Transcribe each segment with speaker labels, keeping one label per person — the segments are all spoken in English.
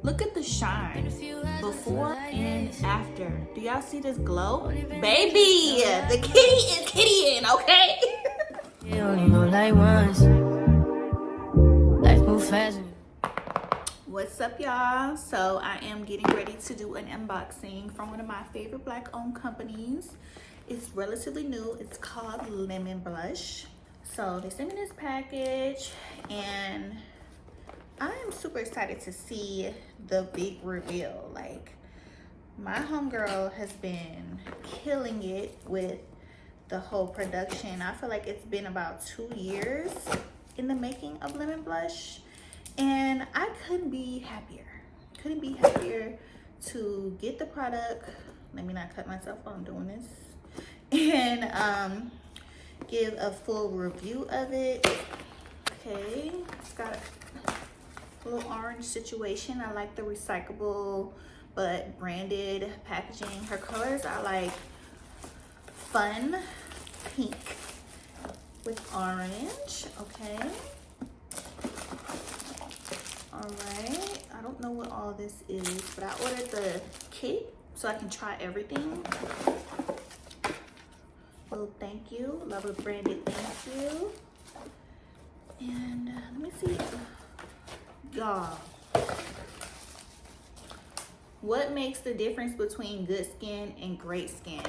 Speaker 1: Look at the shine before and after. Do y'all see this glow? Baby, the kitty is kittying, okay?
Speaker 2: You only go like once. Life move fast.
Speaker 1: What's up, y'all? So I am getting ready to do an unboxing from one of my favorite black owned companies. It's relatively new. It's called Lemon Blush. So they sent me this package and I am super excited to see the big reveal. Like, my homegirl has been killing it with the whole production. I feel like it's been about 2 years in the making of Lemon Blush, and I couldn't be happier. Couldn't be happier to get the product. Let me not cut myself while I'm doing this. And give a full review of it. Okay, it's got a little orange situation. I like the recyclable but branded packaging. Her colors are like fun pink with orange. Okay, all right, I don't know what all this is, but I ordered the kit so I can try everything. Well, thank you. Love a branded thank you. And let me see. Y'all, what makes the difference between good skin and great skin?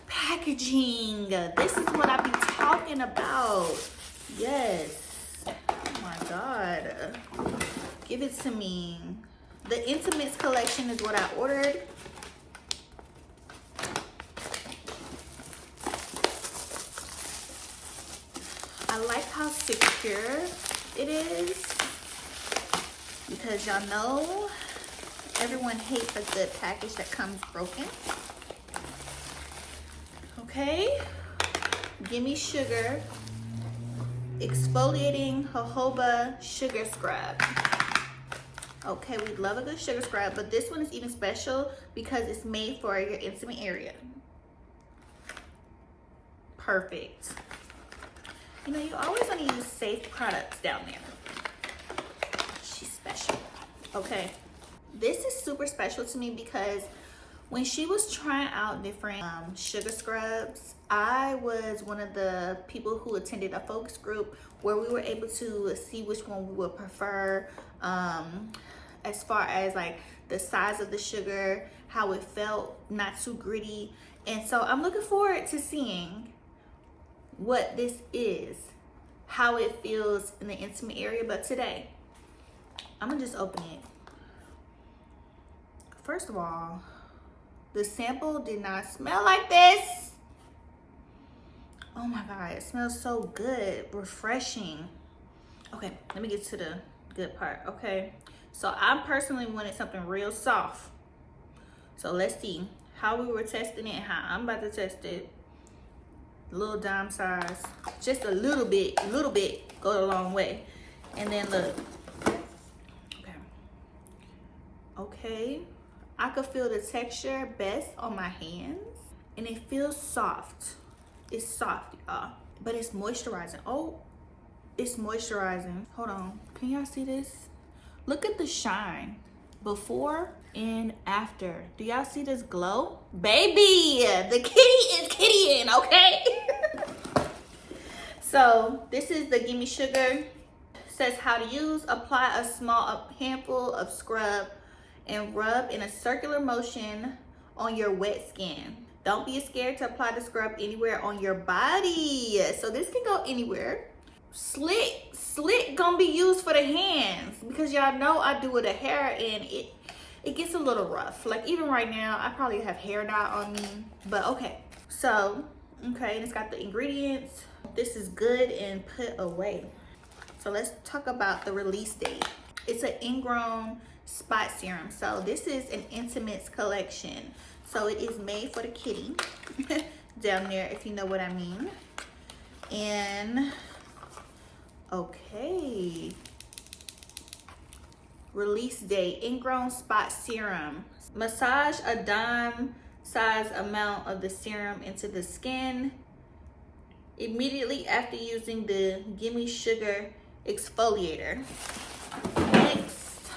Speaker 1: Packaging. This is what I be talking about. Yes. Oh my God. Give it to me. The Intimates collection is what I ordered. I like how secure it is, because y'all know everyone hates a good package that comes broken. Okay, Gimme Sugar Exfoliating Jojoba Sugar Scrub. Okay, we love a good sugar scrub, but this one is even special because it's made for your intimate area. Perfect. You know, you always want to use safe products down there. She's special. Okay, this is super special to me because when she was trying out different sugar scrubs, I was one of the people who attended a focus group where we were able to see which one we would prefer, as far as like the size of the sugar, how it felt, not too gritty. And so I'm looking forward to seeing what this is, how it feels in the intimate area. But today, I'm gonna just open it. First of all, the sample did not smell like this. Oh my God, it smells so good, refreshing. Okay, let me get to the good part. Okay, so I personally wanted something real soft. So let's see how we were testing it, how I'm about to test it. Little dime size, just a little bit go a long way. And then look, okay, I could feel the texture best on my hands, and it feels soft. It's soft, y'all, but it's moisturizing. Oh, it's moisturizing. Hold on, can y'all see this? Look at the shine before and after. Do y'all see this glow? Baby, the kitty is kittying, okay? So this is the Gimme Sugar. Says how to use. Apply a small handful of scrub and rub in a circular motion on your wet skin. Don't be scared to apply the scrub anywhere on your body. So this can go anywhere. Slick gonna be used for the hands, because y'all know I do with the hair and it gets a little rough. Like even right now, I probably have hair dye on me, but okay. So, okay, and it's got the ingredients. This is good and put away. So let's talk about the release date. It's an Ingrown spot serum. So this is an Intimates collection. So it is made for the kitty down there, if you know what I mean. And okay, release date, Ingrown spot serum. Massage a dime size amount of the serum into the skin immediately after using the Gimme Sugar exfoliator. Next,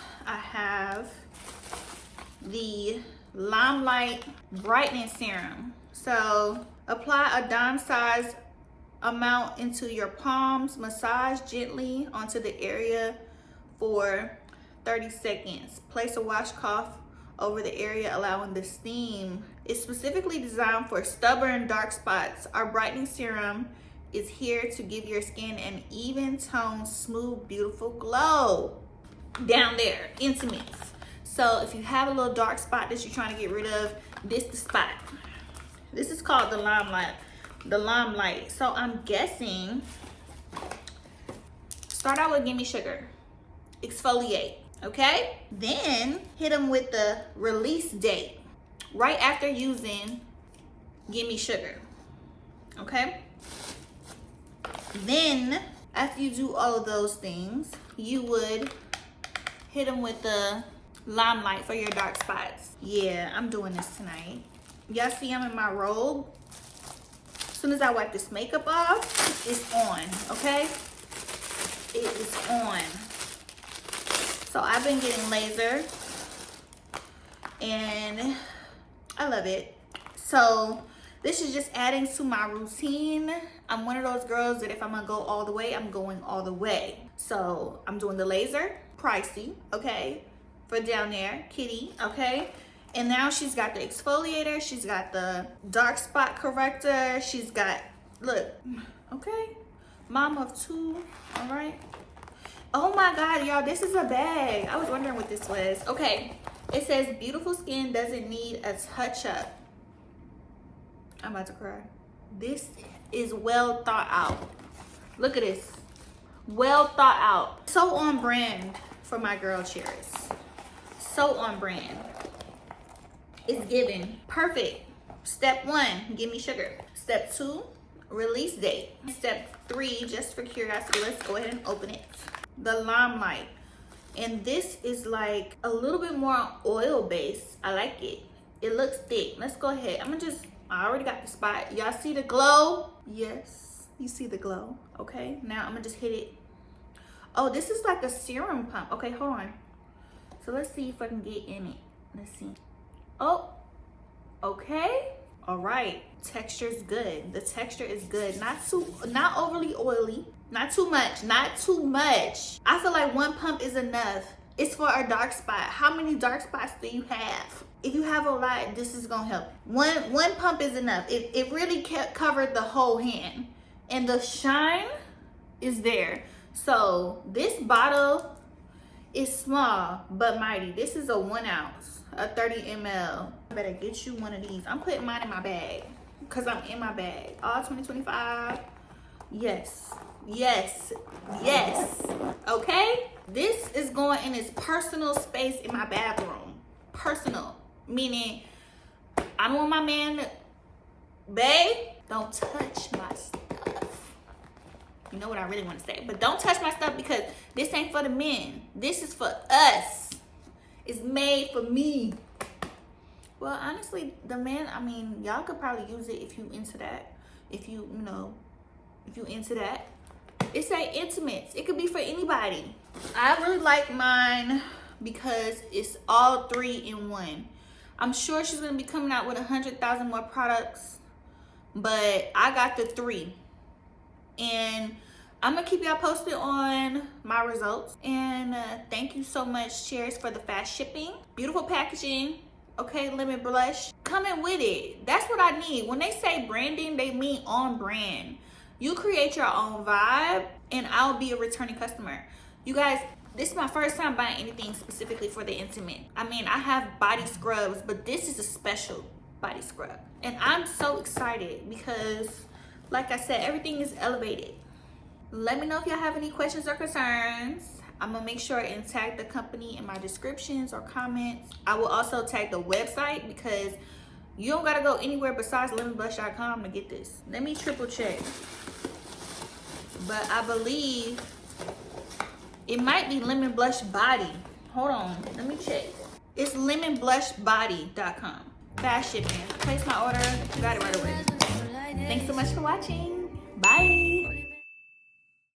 Speaker 1: the Limelight Brightening Serum. So apply a dime size amount into your palms, massage gently onto the area for 30 seconds. Place a washcloth over the area, allowing the steam. It's specifically designed for stubborn dark spots. Our brightening serum is here to give your skin an even tone, smooth, beautiful glow down there, intimates. So if you have a little dark spot that you're trying to get rid of, this the spot. This is called the Limelight. So I'm guessing, start out with Gimme Sugar, exfoliate, okay? Then hit them with the release date right after using Gimme Sugar, okay? Then after you do all of those things, you would hit them with the Limelight for your dark spots. Yeah, I'm doing this tonight. Y'all see I'm in my robe. As soon as I wipe this makeup off, it's on, okay? It is on. So I've been getting laser and I love it. So this is just adding to my routine. I'm one of those girls that if I'm gonna go all the way, I'm going all the way. So I'm doing the laser, pricey, okay? For down there, kitty, okay? And now she's got the exfoliator, she's got the dark spot corrector, she's got, look, okay? Mom of two, all right? Oh my God, y'all, this is a bag. I was wondering what this was. Okay, it says beautiful skin doesn't need a touch up. I'm about to cry. This is well thought out. Look at this, well thought out. So on brand for my girl Cheris. So on brand. It's given. Perfect. Step 1, Gimme Sugar. Step 2, release date. Step 3, just for curiosity, let's go ahead and open it. The Limelight. And this is like a little bit more oil based. I like it. It looks thick. Let's go ahead. I already got the spot. Y'all see the glow? Yes, you see the glow. Okay, now I'm gonna just hit it. Oh, this is like a serum pump. Okay, hold on. So let's see if I can get in it. Let's see. Oh, okay. All right, texture's good. The texture is good. Not overly oily. Not too much, not too much. I feel like one pump is enough. It's for a dark spot. How many dark spots do you have? If you have a lot, this is gonna help. One pump is enough. It really covered the whole hand. And the shine is there. So this bottle is small but mighty. This is a 1 ounce, a 30 ml. I better get you one of these. I'm putting mine in my bag because I'm in my bag. All 2025. Yes, yes, yes. Okay? This is going in its personal space in my bathroom. Personal. Meaning, I don't want my man to, babe, don't touch my stuff. You know what I really want to say. But don't touch my stuff because this ain't for the men. This is for us. It's made for me. Well, honestly, the man, I mean, y'all could probably use it if you into that. If you into that. It's like intimates. It could be for anybody. I really like mine because it's all 3 in 1. I'm sure she's going to be coming out with 100,000 more products, but I got the 3. And I'm going to keep y'all posted on my results. And thank you so much, Cheers, for the fast shipping. Beautiful packaging. Okay, lemon blush. Coming with it. That's what I need. When they say branding, they mean on brand. You create your own vibe, and I'll be a returning customer. You guys, this is my first time buying anything specifically for the intimate. I mean, I have body scrubs, but this is a special body scrub. And I'm so excited because, like I said, everything is elevated. Let me know if y'all have any questions or concerns. I'm gonna make sure and tag the company in my descriptions or comments. I will also tag the website because you don't gotta go anywhere besides lemonblush.com to get this. Let me triple check. But I believe it might be Lemon Blush Body. Hold on, let me check. It's lemonblushbody.com. Fast shipping. Place my order, got it right away. Thanks so much for watching. Bye.